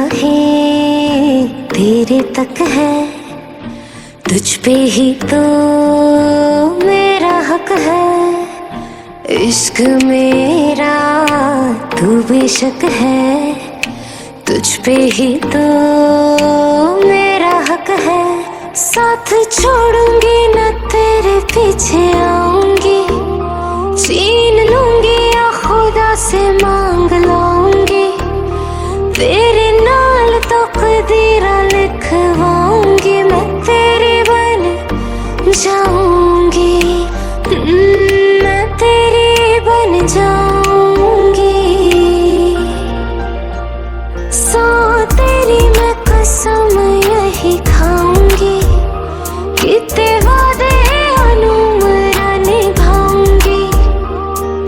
राहें तेरे तक है, तुझ पे ही तो मेरा हक है। इश्क मेरा तू बेशक है, तुझ पे ही तो मेरा हक है। साथ छोड़ूंगी न तेरे पीछे आऊंगी, छीन लूंगी या खुदा से मांग लाऊंगी, तेरे नाल तो कदीरा लिखवाऊंगी। मैं तेरी बन जाऊंगी, मैं तेरी बन जाऊंगी। सौ तेरी मैं कसम यही खाऊंगी, कितने वादे अनुमरा निभाऊंगी,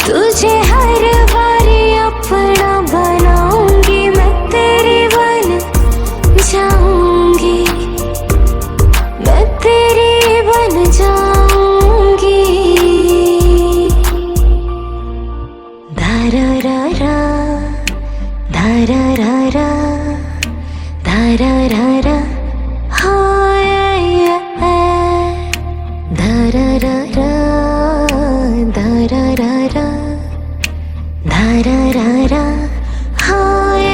तुझे हर बारी अपना बनाऊंगी। मैं तेरी बन जाऊंगी, मैं तेरी बन जाऊंगी। धारा रा रा, धारा रा रा, धारा रा रा, हाय धारा रा रा, धारा रा रा, धारा रा रा, हाय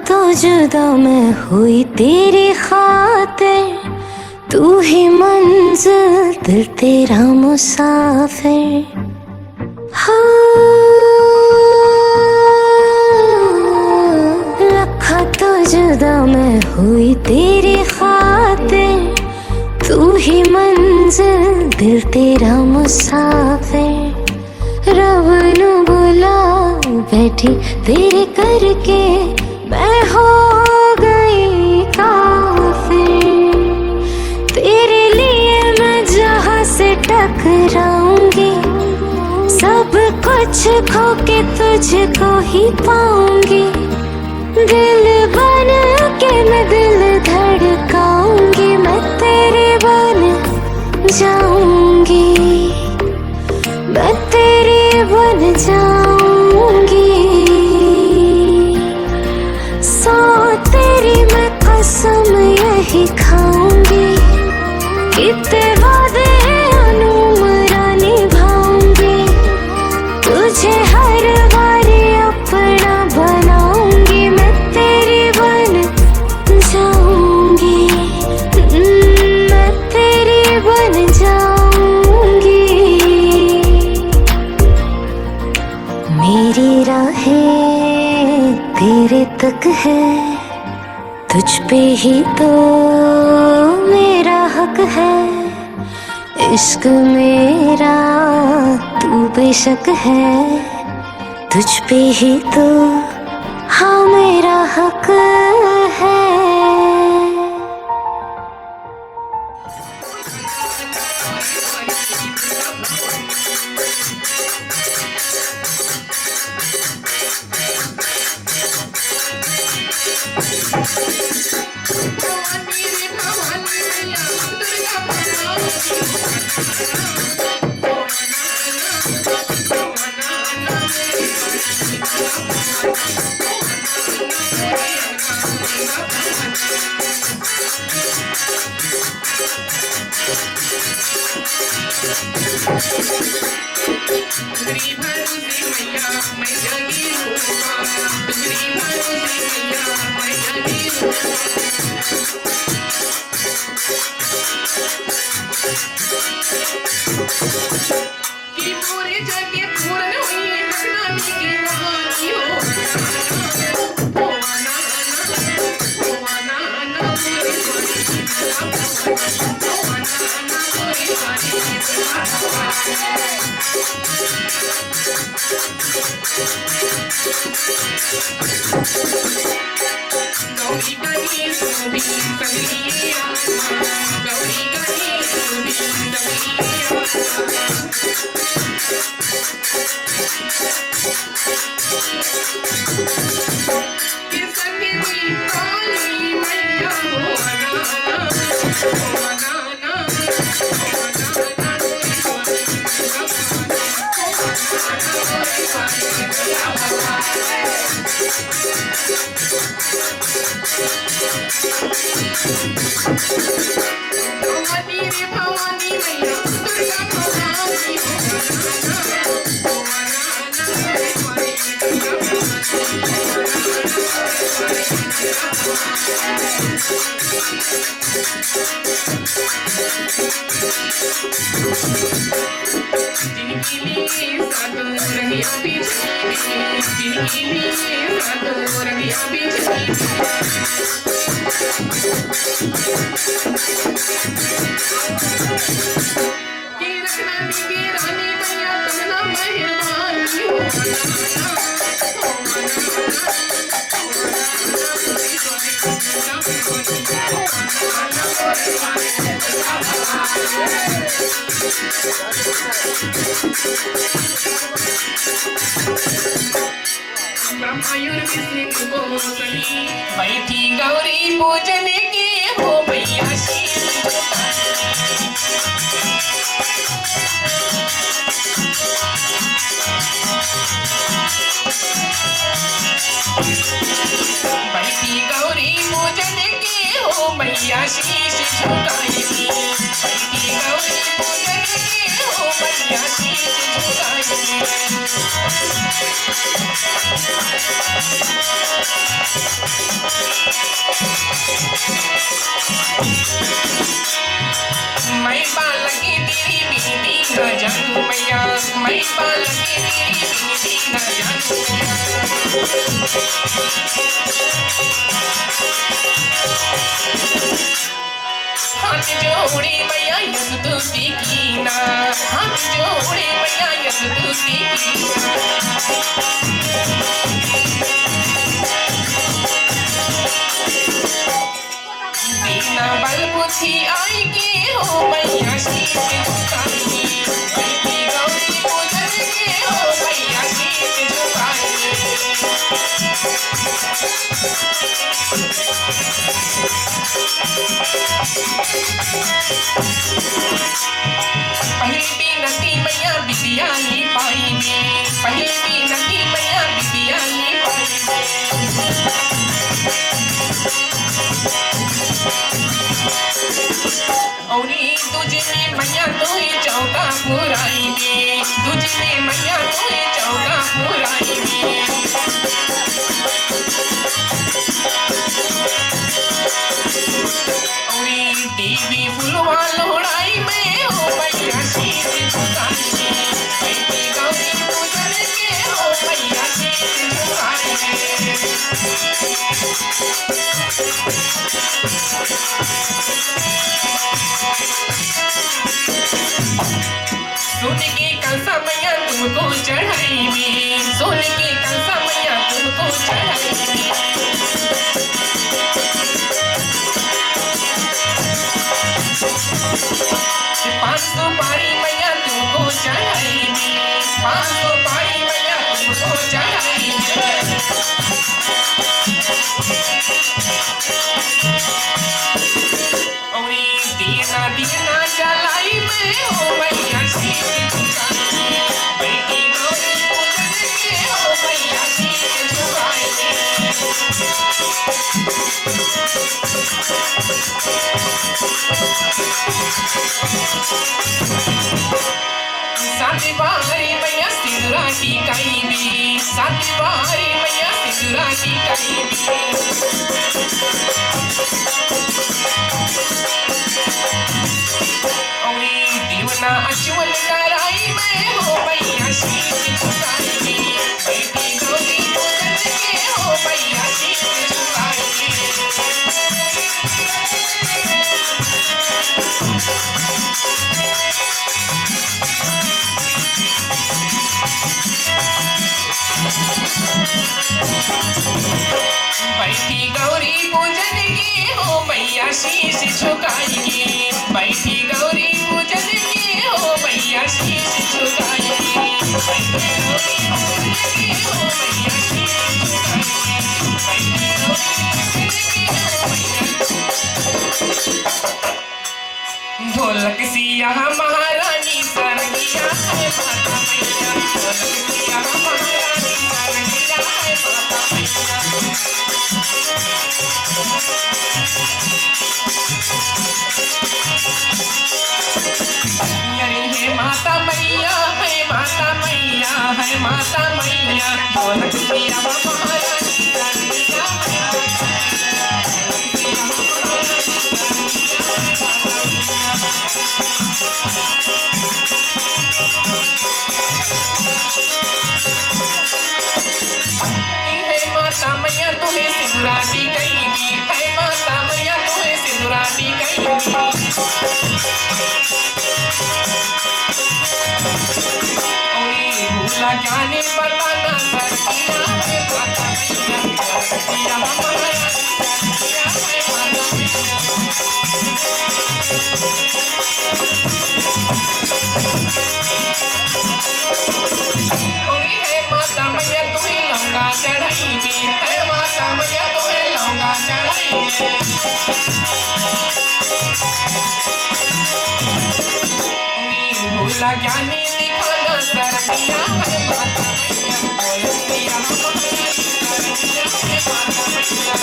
तो जुदा मैं हुई तेरी खातिर, तू ही मंजिल दिल तेरा मुसाफिर। लखा तो जुदा मैं हुई तेरी खातिर, तू ही मंजिल दिल तेरा मुसाफिर। रब नू बुला बैठी तेरे करके, मैं हो गई काफिर। तेरे लिए मैं जहां से टकराऊंगी, सब कुछ खो के तुझको ही पाऊंगी। दिल बन के मैं दिल धड़काऊंगी, मैं तेरे बन जाऊंगी, मैं तेरी बन जाऊंगी। सौ तेरी मैं कसम यही खाऊंगी, कितने वादे अनुमरा निभाऊंगी, तुझे हर बारी अपना बनाऊंगी। मैं तेरी बन जाऊंगी, मैं तेरी बन जाऊंगी। मेरी राहें तेरे तक है, तुझ पे ही तो मेरा हक है। इश्क मेरा तू बेशक है, तुझ पे ही तो हाँ मेरा हक है। गौरी गणेश भी सगलिया गौरी गणेश भी सगलिया ये सगली काली मैया हो मनाना भवानी मैया दुर्गा भवानी जिनके लिए साधु रंगिया बिछड़ी जिनके लिए साधु रंगिया बिछड़ी की रखना की रानी मैया तुमना मेहरबानी हो ब्रह्मयुर विष्णु को सही बैठी गौरी पूजन के हो भैया बैठी गौरी पूजन के हो मैया शीश झुकाएगी बैठी गौरी पूजन के हो मैया शीश झुकाएगी मैं बालक की तेरी बीती न जानू मैया मैं बालक की तेरी बीती न जानू हाथ जोड़े मैया यशुदूती की ना हाथ जोड़े मैया यशुदूती की दीना बल बुद्धि आई के हो मैया शीश झुकाएगी बैठी गौरी पूजन के हो मैया शीश झुकाएगी पहली बिनती मैया बिटियाली पाएंगे पहली बिनती मैया बिटियाली पाएंगे औरी तुझे में मैया तोई चौका पुराएंगे तुझे में मैया तोई चौका पुराएंगे औरी देवी फुलवा लोड़ाई में हो मैया शीश झुकाएंगे बैठी गौरी पूजन के हो मैया शीश झुकाएंगे सोने के कंसा मैया तुमको चढ़ाएंगे सोने के कंसा मैया तुमको चढ़ाएंगे पाँच सौ पारी मैया तुमको चढ़ाएंगे 500 पारी मैया तुमको चढ़ाएंगे दीना दीना चलाई में हो मैया शीश झुकाएंगे बैठी गौरी पूजन के हो मैया शीश झुकाएंगे साथ बाहरी मैया सिंदूरा टिकाएंगी साथ बाहरी मैया सिंदूरा टिकाएंगी दीवना अचुअल कराई में हो मैया शीश झुकाएंगे बैठी गौरी पूजन के हो मैया शीश झुकाएंगे ढोलक सिया महारानी सरगिया है माता मैया ढोलक सिया महारानी सरगिया है माता मैया है माता मैया है माता मैया है माता मैया ढोलक सिया महारानी सरगिया है माता मैया तुम्हें सिंदूराटी कहेगी है माता मैया तुम्हें सिंदूराटी कहेगी भूला जाने बताना सरकिया है माता मैया सरकिया महारानी सरकिया है माता मैया है माता मैया तुम्हें लौंगा चढ़ाएगी है माता मैया तुम्हें लौंगा चढ़ाएगी भूला ज्ञानी दिखाना सरकिया है माता मैया बोलतिया महारानी सरकिया है माता मैया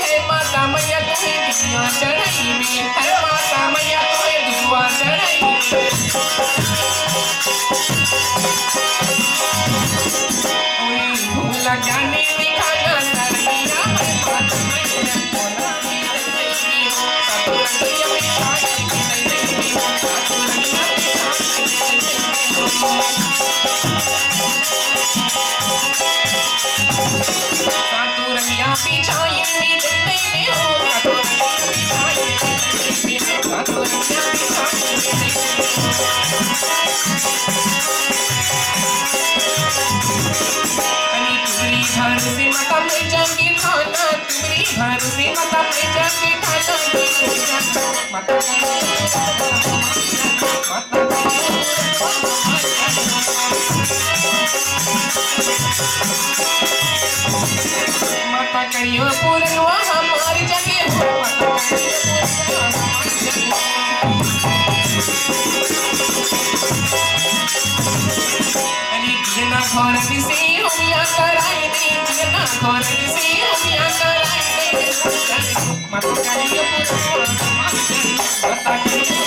है माता मैया तुम्हें दिया चढ़ाएगी है माता मैया तुम्हें दुआ चढ़ाएगी भूला ज्ञानी दिखाना सरकिया है माता मैया बोलती रहेगी सतुरंगिया पिछाएगी रहेगी सतुरंगिया पिछाएगी सातुरंगिया पिछाएगी देखने हो सातुरंगिया पिछाएगी घर से माता मैया के खाना तुम्हारी घर से माता मैया के खाना माता माता करियो पूरनवा हमारी जगह हो माता करियो पूरनवा ना घर से होमिया कराई दे ना घर से होमिया कराई दे माता करियो पूरा माता करियो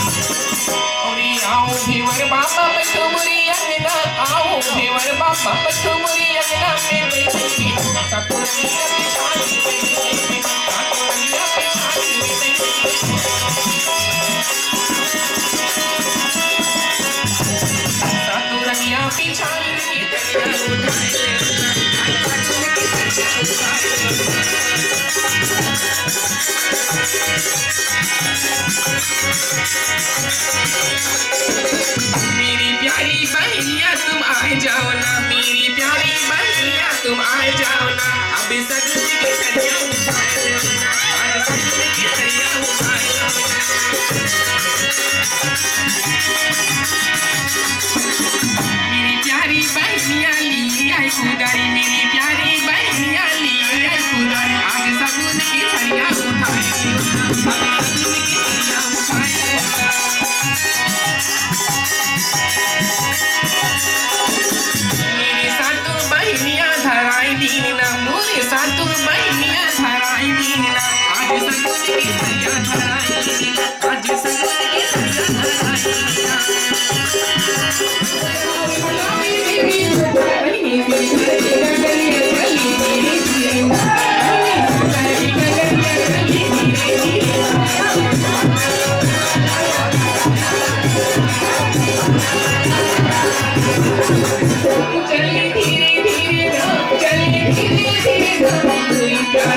ओरी आओ भेवर बाबा पठुमुरी अंगना आओ भेवर बाबा पठुमुरी अंगना में बैठेंगे सतुरंगिया पिछाड़ी बैठेंगे सतुरंगिया पिछाड़ी बैठेंगे सातुरंगिया पिछाड़ी की धनिया उठाए मेरी प्यारी बहनिया तुम आ जाओ ना मेरी प्यारी बहनिया तुम आ जाओ ना अब सगुन की धनिया उठाए आज सगुन की धनिया उठाए मेरी प्यारी बहनिया ली आई खुदारी मेरी प्यारी बहनिया ली आई खुदारी आज सगुन की धनिया उठाए सगुन की धनिया उठाए मेरे सातु बहनिया धराई दीना मोरे सातु बहनिया धराई दीना आज सगुन की धनिया धराई दीना आज सगुन की धनिया धराई दीना चलिए धीरे धीरे चलिए धीरे धीरे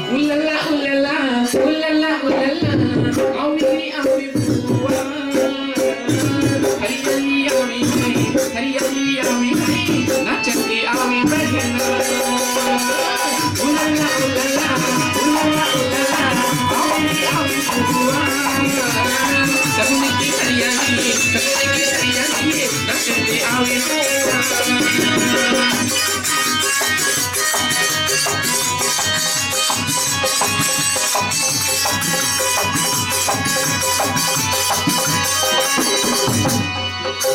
Ulala, ulala, ulala, ulala, awi awi buwa. Hari awi hai, nachate awi bahna. Ulala, ulala, ulala, ulala, awi awi buwa. Sabne ki hariyali, nachate awi buwa.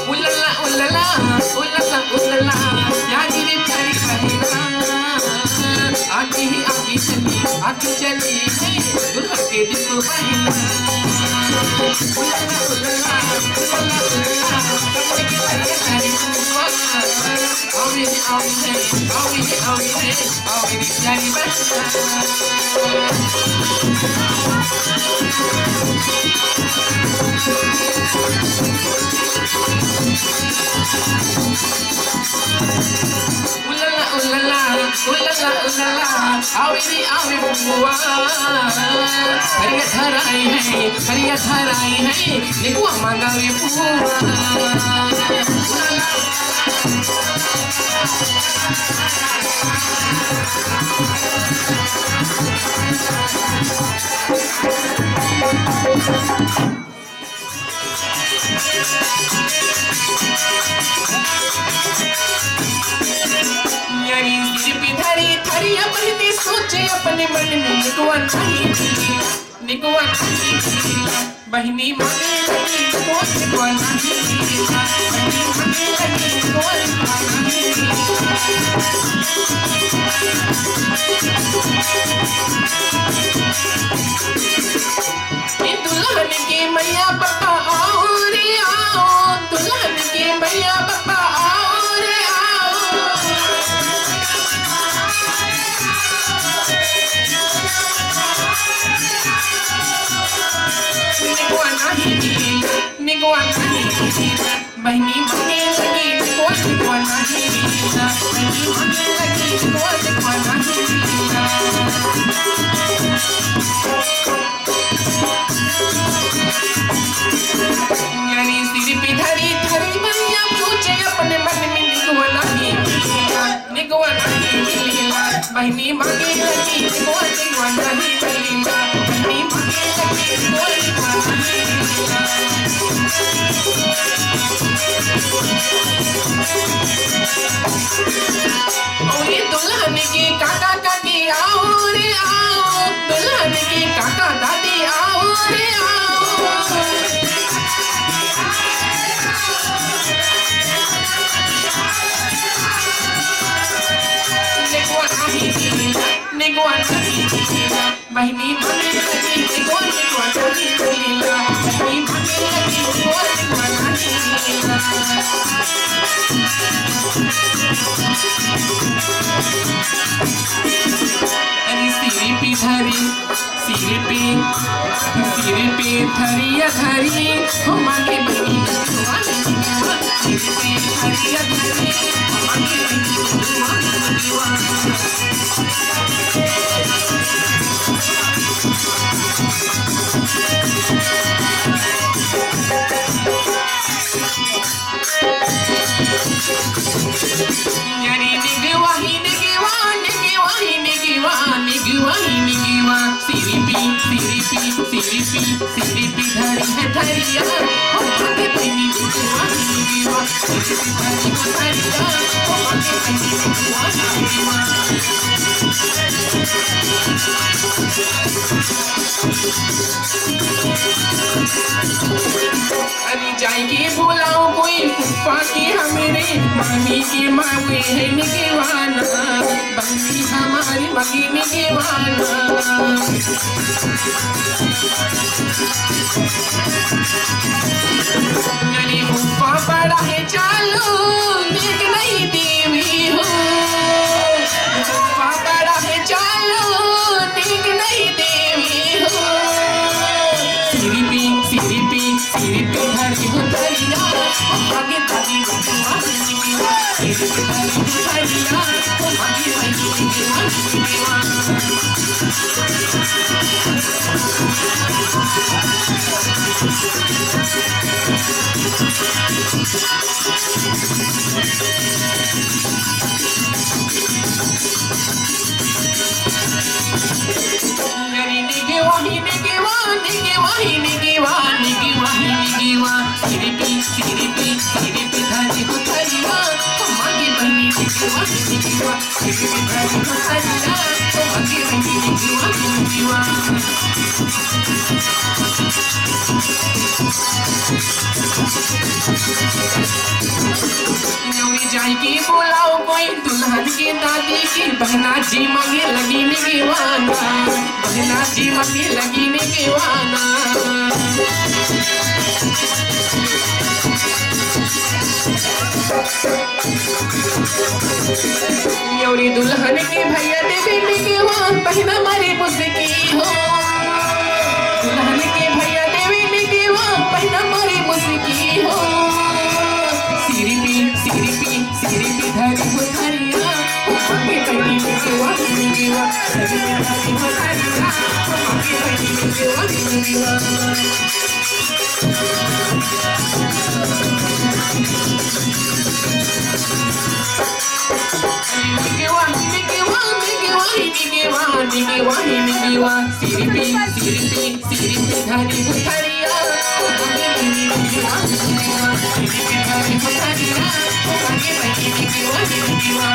Ulala, ulala, ulala, ulala, यारी रे प्यारी बहना, आती चली है, दुल्हा के दिल को बहना। उलला उलला उलला उलला कमर की तरह प्यारी बुआ, आवी रे प्यारी बहना। Ulala, ulala, ulala, ulala, आवी बुआ। हरिया धराई है, निकुआ मांगावे बुआ। यारी सिर पे धरी अपनी सोचे अपने मन में निकुआ नहीं बहनी मांगे लगी निकुआ नहीं बहनी मांगे लगी निकुआ नहीं। दुल्हन के मैया पापा आओ रे आओ, दुल्हन के मैया पापा आओ रे आओ। निकुआ नहीं बहनी मांगे लगी निकुआ नहीं बहनी मांगे लगी निकुआ नहीं। यानी सिर पे धरी मैया पूछे अपने मन में निकुआ नहीं बहनी मांगे लगी निकुआ नहीं बहनी मांगे लगी निकुआ नहीं। ओए दुल्हन के काका काकी आओ रे आओ, दुल्हन के काका दादी आओ रे आओ। निकुआ नहीं बहनी मांगे लगी निकुआ नहीं बहनी मांगे लगी निकुआ नहीं। अरे सिर पे धरी हो मांगे बहनी निकुआ नहीं सिर पे धरी हो मांगे बहनी निकुआ यानी निगवा सिरी पी धरी है धरिया हो मांगे बहनी निगवा सिरी पी धरी है धरिया हो मांगे बहनी निगवा। अरे जाएंगे बुलाओ कोई फूफा की हमारे मामी की मावे है निगवाना, बहनी हमारी मगी निगवाना। अरे फूफा बड़ा है चालो देख नहीं देवी हो, फूफा बड़ा है चालो देख नहीं देवी हो। सिरिपी सिरिपी सिरिपी धरी हो धरिया आगे दादी निगवा निगवा सिरिपी धरी हो धरिया आगे दादी निगवा निगवा सिरिपी सिरिपी सिरिपी धरी हो धरिया आगे बहनी निगवा निगवा सिरिपी धरी हो धरिया आगे बहनी निगवा निगवा जाई के बोलाओ कोई दुल्हन के दादी की बहना जी मांगे लगी निगवाना बहना जी मांगे लगी निगवाना योरी दुल्हन के भैया देवे निगवा बहना मारे मुझकी हो दुल्हन के भैया देवे निगवा बहना मारे मुझकी हो सिरिपी सिरिपी सिरिपी धरी हो धरिया आगे बहनी निगवा निगवा सिरिपी धरी हो धरिया आगे बहनी निगवा निगवा सिरिपी सिरिपी सिरिपी धरी हो धरिया आगे बहनी निगवा निगवा सिरिपी धरी हो धरिया आगे बहनी निगवा निगवा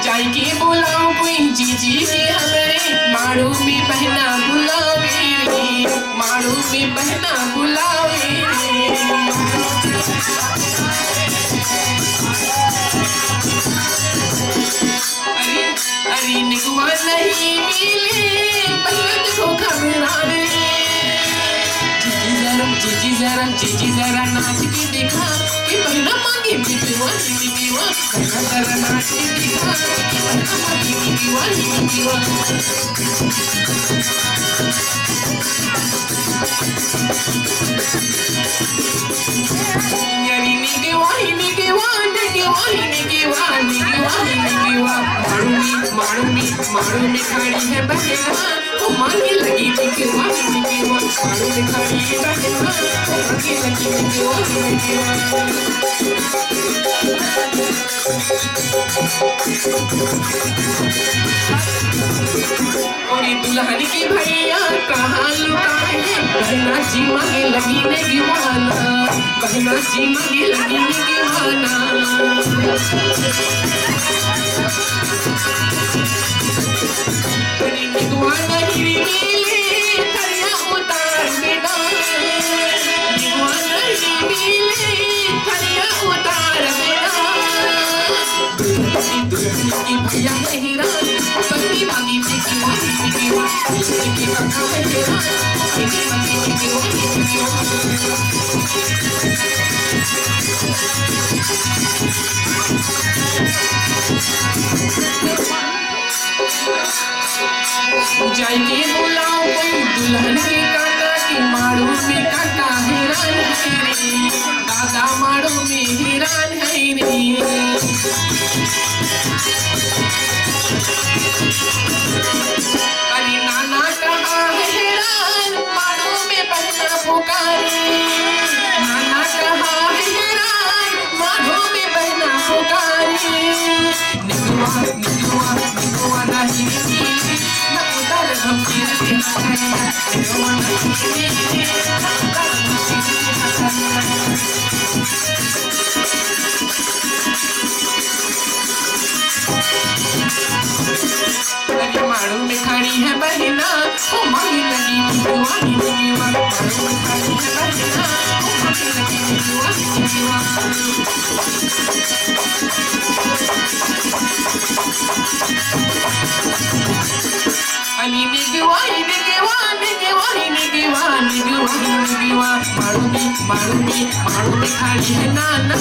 जाई के बुलाओ कोई जीजी के हमरे मारू में बहना बुलावे रे मारू में बहना बुलावे रे अरे निगवा नहीं मिले बहन को घबराने जीजी जरा नाच के देखा कि बहना मांगे निगवा निगवा बहना जरा नाच के देखा कि बहना मांगे निगवा निगवा यारी निगवा निगवा निगवा निगवा निगवा निगवा मारू में खड़ी है बहना वो मांगे लगी निगवा निगवा मारू में खड़ी है बहना वो मांगे लगी निगवा निगवा और दुल्हन के भैया कहाँ लुकाए बहना जी मांगे लगी निगवाना बहना जी मांगे लगी निगवाना निगवा नहीं मिले थरिया उतार देना निगवा नहीं मिले थरिया उतार देना दुल्हन की भैया हैरान बहनी मांगी निगवा निगवा की काका हैरान बहनी मांगी निगवा निगवा जाई के बुलाओ कोई दुल्हन के काका के मारू में काका हैरान है रे दादा मारू में हैरान है रे अरे नाना कहा है हैरान मारू में बहना पुकारे नाना कहा है हैरान मारू में बहना पुकारे निगवा निगवा निगवा नहीं हम तीर के निगवा मारू में खड़ी है बहना वो मांगे लगी निगवा निगवा मारू में खड़ी है बहना वो मांगे लगी निगवा निगवा अली निगवा निगवा निगवा निगवा निगवा निगवा मारू में खड़ी है नाना वो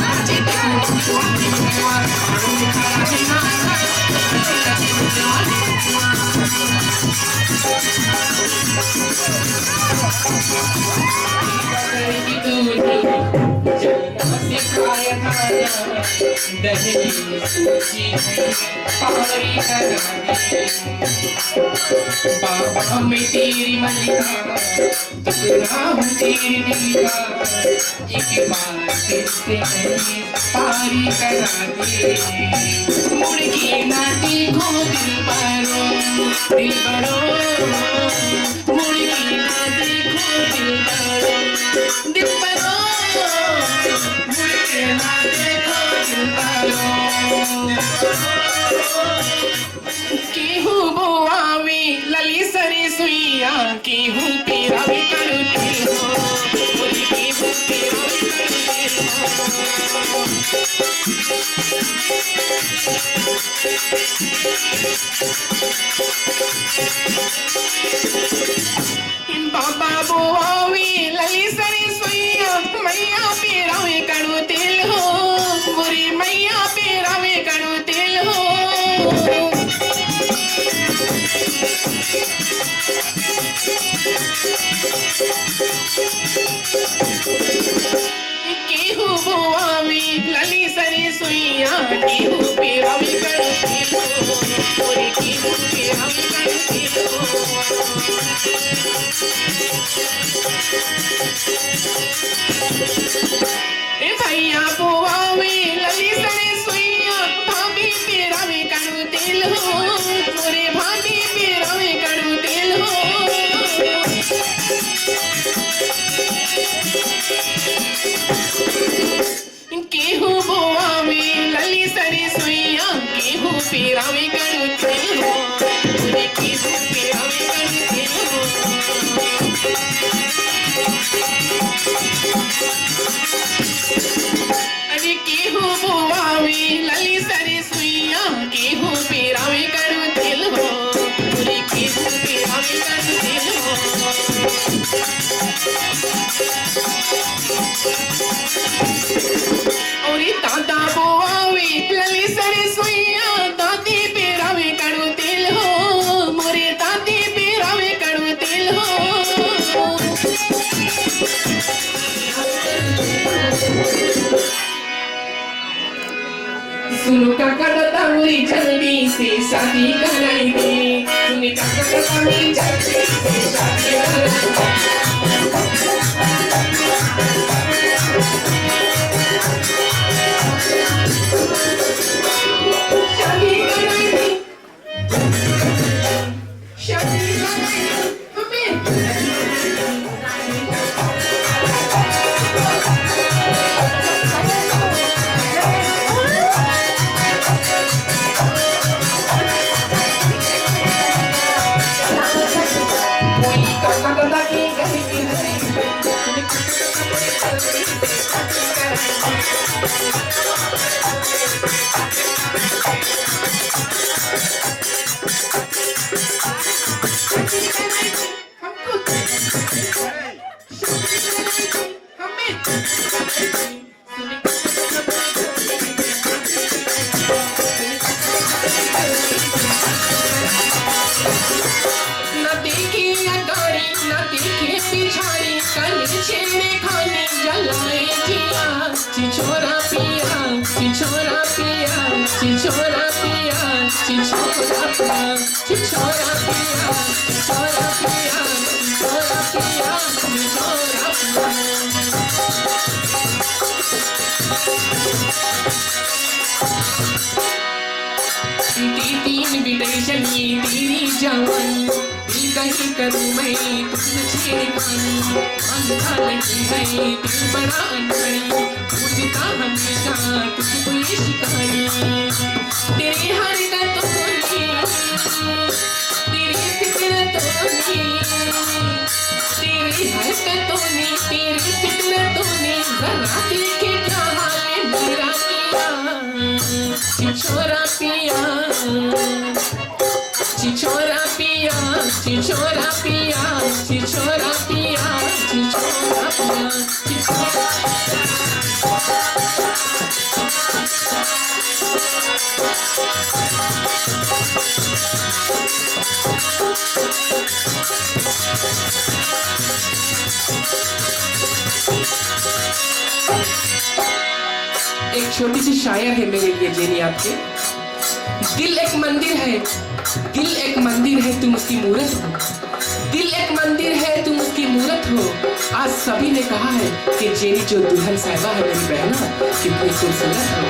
नाचे देखो निगवा निगवा मारू में खड़ी दहली सूची पारी करा दे बाबा मैं तेरी मलिका टुकड़ा हूँ तेरे दिल का एक बार फिर से नहीं पारी करा दे मुड़ के ना देखो दिल भरो मुड़ के ना देखो दिल भरो मुड़ के ना देखो दिल भरो केहू बोआवे लली सरे सुइया केहू पेरावे करते हो बोली केहू पेरावे करते हो बाबा बोआवे लली सरे सुइया मैया पेरावे करते हो बुरी मैया पेरावे करते हो केहू बोआवे लली सरे सुइया केहू पेरावे करते हो और केहू पेरावे करते हो भैया बोआवे लली सरे सुइया भाभी पेरावे करते हो मोरे भाभी पेरावे करते हो केहू बोआवे लली सरे सुइया केहू पेरावे करते हो मोरे केहू पेरावे करते हो अरे केहू बोआवे लली सरे सुइया केहू पेरावे करते हो मोरे केहू पेरावे करते हो और दादा बोआवे लली सरे सुइया दादी पेरावे करते हो मोरे दादी पेरावे करते हो सुनो काका दादा मेरी जल्दी से शादी कराई दे सुनो काका दादा मेरी जल्दी से शादी कराई दे शादी कराई दे शादी कराई दे छिछोरा पिया छिछोरा पिया छिछोरा पिया छिछोरा पिया छिछोरा पिया छिछोरा पिया छिछोरा पिया छिछोरा पिया तीन विदेशनी तेरी जवानी कहीं करूँ मैं तुझे छेड़खानी अंधा नहीं है दिल बड़ा अनबड़ी पूछता हमेशा तुझको ये शिकानी तेरी हरकतों ने तेरी फितरतों ने तेरी हरकतों ने तेरी फितरतों ने जरा देखे क्या हाल है मेरा पिया छिछोरा पिया छिछोरा पिया छिछोरा पिया छिछोरा पिया छिछोरा पिया छिछोरा एक छोटी सी शायर है मेरे लिए जेनी आपके। दिल एक मंदिर है, दिल एक मंदिर है, तुम उसकी मूरत हो। दिल एक मंदिर है, तुम उसकी मूरत हो। आज सभी ने कहा है कि जेनी जो दुल्हन साहिबा है मेरी बहना, कितनी खूबसूरत हो।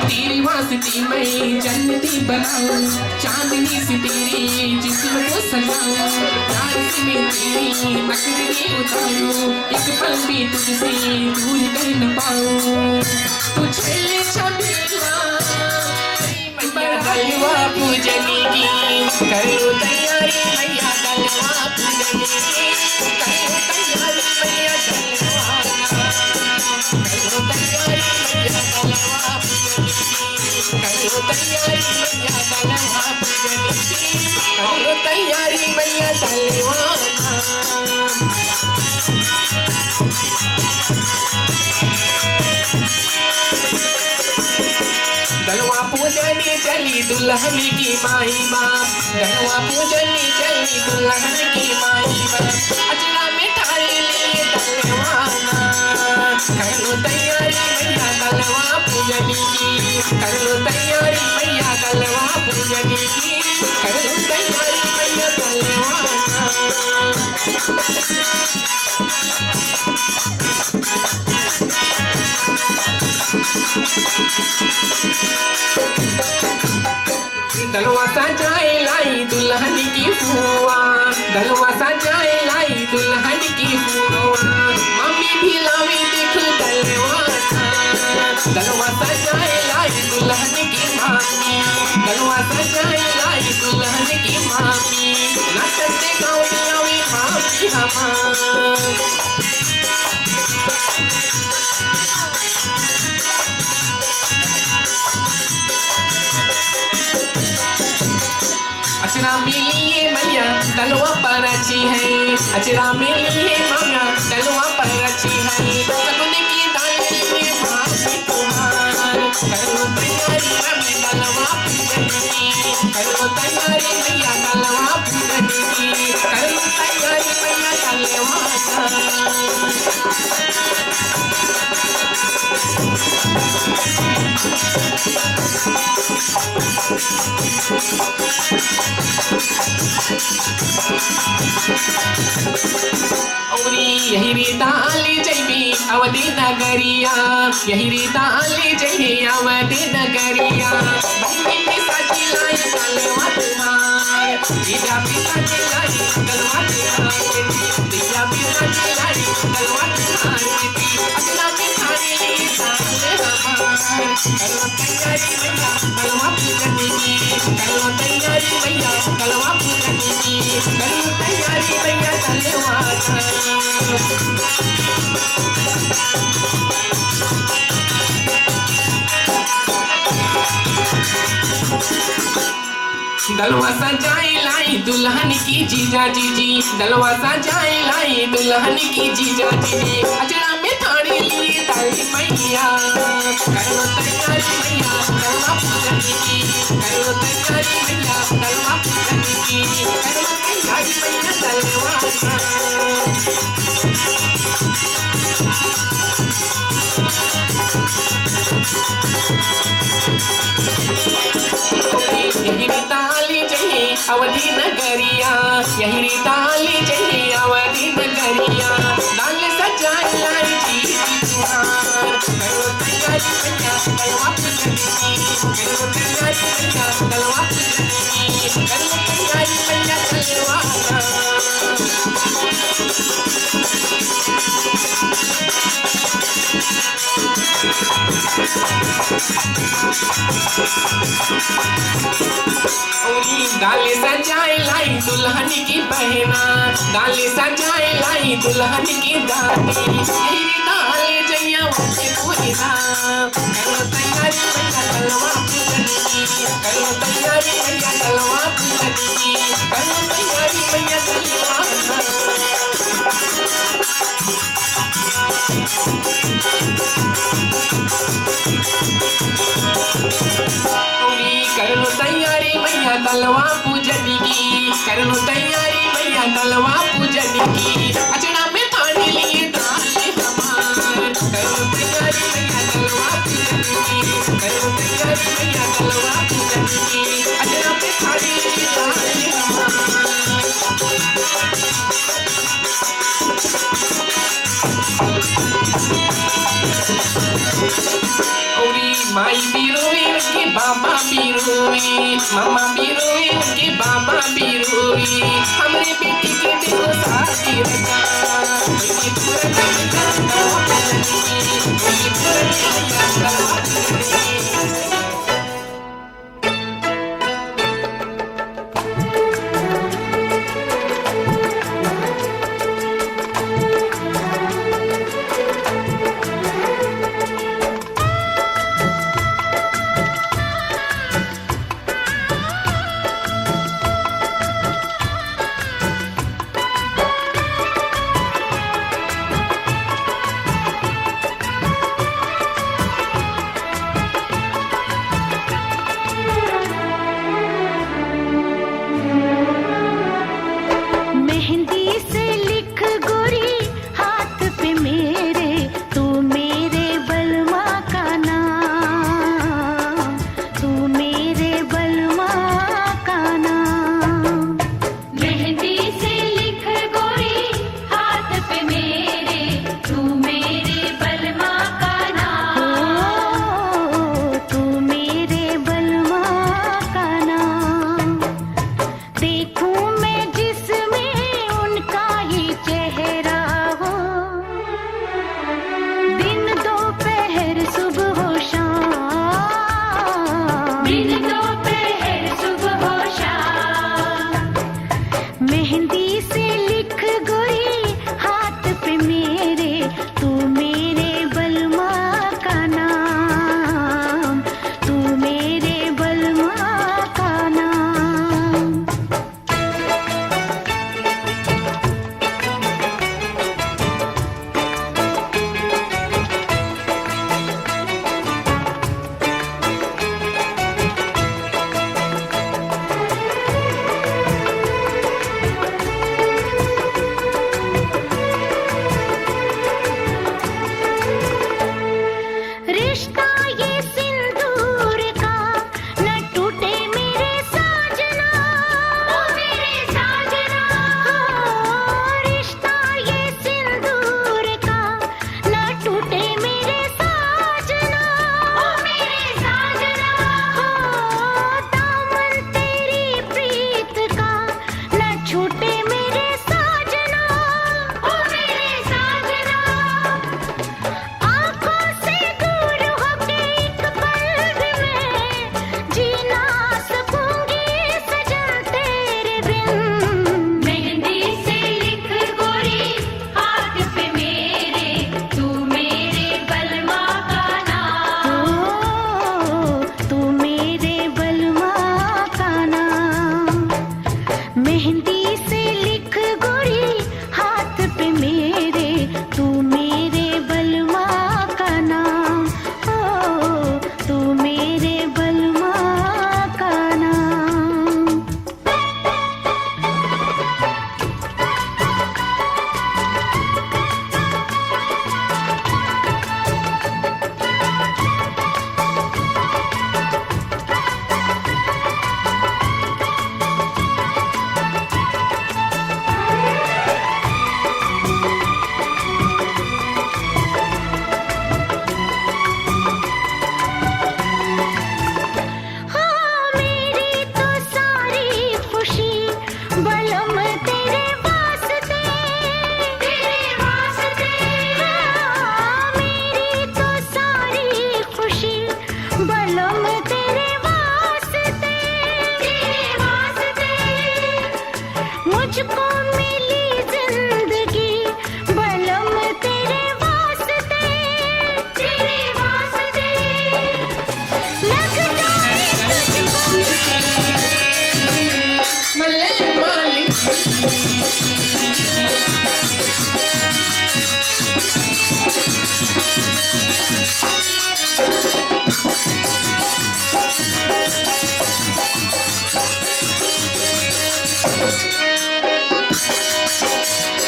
तेरी वास्ते मैं जन्नती बनाऊं, चांदनी से तेरी जिस्म को सजाऊं, प्यार से मैं तेरी नखरे उतारूं, एक पल भी तुझसे दूर कर न पाऊं। तुझे छबीला दलवा पूजनी की, करो तैयारी मैया दलवा पूजनी की, करो तैयारी मैया दलवा, करो तैयारी मैया दलवा पूजनी की, करो तैयारी मैया दलवा पूजनी की, करो तैयारी मैया दलवा। दलवा पूजनी चली दुल्हन की माई बाप, दलवा पूजनी चली दुल्हन की माई बाप, अजरा में ठाई लिए दलवाना, कर लो तैयारी मैया दलवा पूजनी की, कर लो तैयारी मैया दलवा पूजनी की, कर लो तैयारी मैया दलवाना। दलवा सजाए लाई दुल्हन की फुआ, दलवा सजाए लाई दुल्हन की फुआ, मम्मी भी लावी देख दलवाना, दलवा सजाए लाई दुल्हन की मामी, दलवा सजाए लाई दुल्हन की मामी, नाचते गाँव लावी मामी हमार। अचरा मिलिए मैया दलवा पर अच्छी है, अचरा मिलिए मैया दलवा पर अच्छी है, सगुन की दाली लिए भाभी तुम्हार, करो तैयारी रवि दलवा पूजनी, करो तैयारी मैया दलवा पूजनी, करो तैयारी मैया दलवा। यही रीता ले जइबी अवधि नगरिया, यही रीता ले जइबी अवधि नगरिया, बहिनी के साथी लाई दलवा तुम्हार, दिया भी साथी लाई दलवा तुम्हार, दिया भी साथी लाई दलवा तुम्हार, अपना भी खाने लिए साले हमार, करो तैयारी मैया दलवा पूजनी की, करो तैयारी मैया दलवा पूजनी की, करो तैयारी मैया दलवा। दलवा सजाए लाई दुल्हन की जीजा जीजी, दलवा सजाए लाई दुल्हन की जीजा जीजी, अजरा में थाड़ी लिए ताली मैया, करो तैयारी मैया दलवा पूजनी की, करो तैयारी मैया दलवा पूजनी की, करो तैयारी मैया दलवा। यही ताली चाहिए अवधि नगरिया, यही ताली चाहिए अवधि नगरिया, लाल सजाए लाई जी तुम्हार, करो तैयारी मैया दलवा पूजनी की, करो तैयारी मैया दलवा पूजनी की, करो तैयारी मैया दलवा। डाले सजाए लाई दुल्हन की बहना, डाले सजाए लाई दुल्हन की दादी, यही डाले जैया वाले पूजना, करो तैयारी मैया दलवा पूजनी की, करो तैयारी मैया दलवा पूजनी की, करो तैयारी मैया दलवा। तलवा पूजन की, कर लो तैयारी मैया तलवा पूजन की। अचड़ा में पानी लिए डाले हमार, कर लो तैयारी मैया तलवा पूजन की, कर लो तैयारी मैया तलवा पूजन की। अचड़ा में पानी लिए डाले हमार। माई भी रोए उनके बाबा भी रोए, मामा भी रोए उनके बाबा भी रोए। हमरे बेटी के देखो शादी रचा, ये पूरा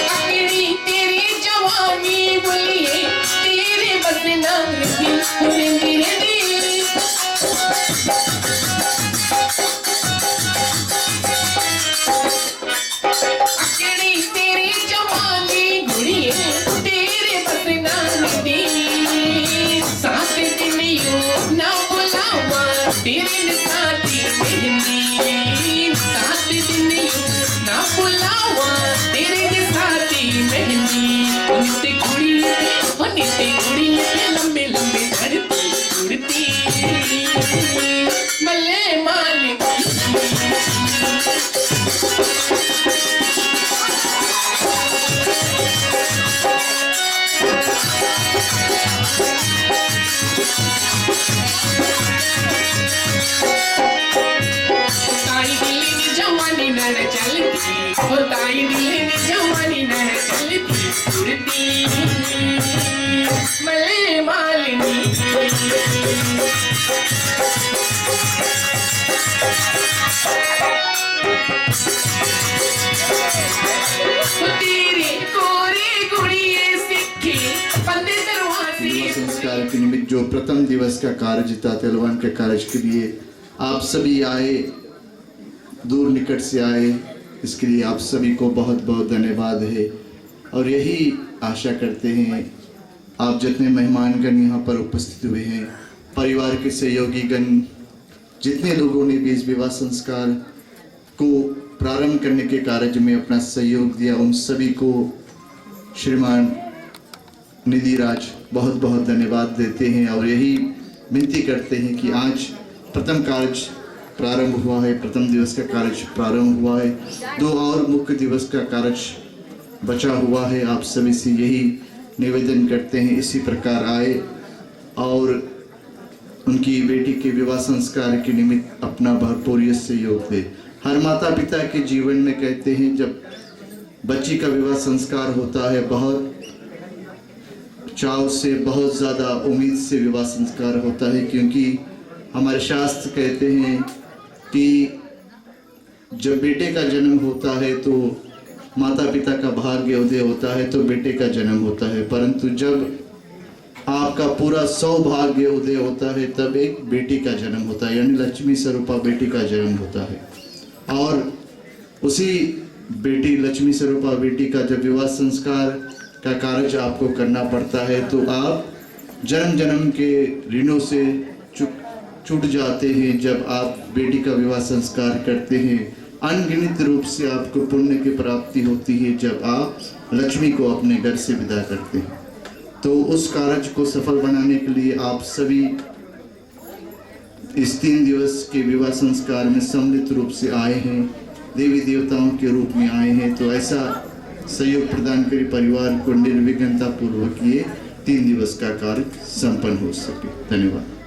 अकेली तेरी जवानी बोलिए तेरे बस नाम रखी मेरे दिल अकेली तेरी जवानी गुड़िए तेरे बस नाम दिल साथ दिन यूं ना बुलावा तेरे साथी मेहंदी साथ दिन यूं ना बुलावा तेरे साथी मेहंदी नित्य कुड़ी लंबे लंबे धरती उड़ती मल्ले मालिक ताई दिल्ली की जवानी नर चलती ओ ताई दिल्ली की जवानी नर चलती उड़ती मले मालिनी तेरे कोरे गुड़िए सिक्के बंदे दरवाजे संस्कार के निमित्त जो प्रथम दिवस का कार्य तातेलवान के कार्य के लिए आप सभी आए, दूर निकट से आए, इसके लिए आप सभी को बहुत बहुत धन्यवाद है। और यही आशा करते हैं आप जितने मेहमानगण यहाँ पर उपस्थित हुए हैं, परिवार के सहयोगीगण, जितने लोगों ने भी इस विवाह संस्कार को प्रारंभ करने के कार्य में अपना सहयोग दिया, उन सभी को श्रीमान निधि राज बहुत बहुत धन्यवाद देते हैं। और यही विनती करते हैं कि आज प्रथम कार्य प्रारंभ हुआ है, प्रथम दिवस का कार्य प्रारंभ हुआ है, 2 और मुख्य दिवस का कार्य बचा हुआ है। आप सभी से यही निवेदन करते हैं इसी प्रकार आए और उनकी बेटी के विवाह संस्कार के निमित्त अपना भरपूर सहयोग दे। हर माता पिता के जीवन में कहते हैं जब बच्ची का विवाह संस्कार होता है, बहुत चाव से, बहुत ज़्यादा उम्मीद से विवाह संस्कार होता है, क्योंकि हमारे शास्त्र कहते हैं कि जब बेटे का जन्म होता है तो माता पिता का भाग्य उदय होता है, तो बेटे का जन्म होता है। परंतु जब आपका पूरा सौभाग्य उदय होता है तब एक बेटी का जन्म होता है, यानी लक्ष्मी स्वरूपा बेटी का जन्म होता है। और उसी बेटी, लक्ष्मी स्वरूपा बेटी का जब विवाह संस्कार का कार्य आपको करना पड़ता है तो आप जन्म जन्म के ऋणों से छूट जाते हैं। जब आप बेटी का विवाह संस्कार करते हैं, अनगिनत रूप से आपको पुण्य की प्राप्ति होती है जब आप लक्ष्मी को अपने घर से विदा करते हैं। तो उस कार्य को सफल बनाने के लिए आप सभी इस 3 दिवस के विवाह संस्कार में सम्मिलित रूप से आए हैं, देवी देवताओं के रूप में आए हैं। तो ऐसा सहयोग प्रदान करी परिवार को निर्विघ्नता पूर्वक ये 3 दिवस का कार्य संपन्न हो सके। धन्यवाद।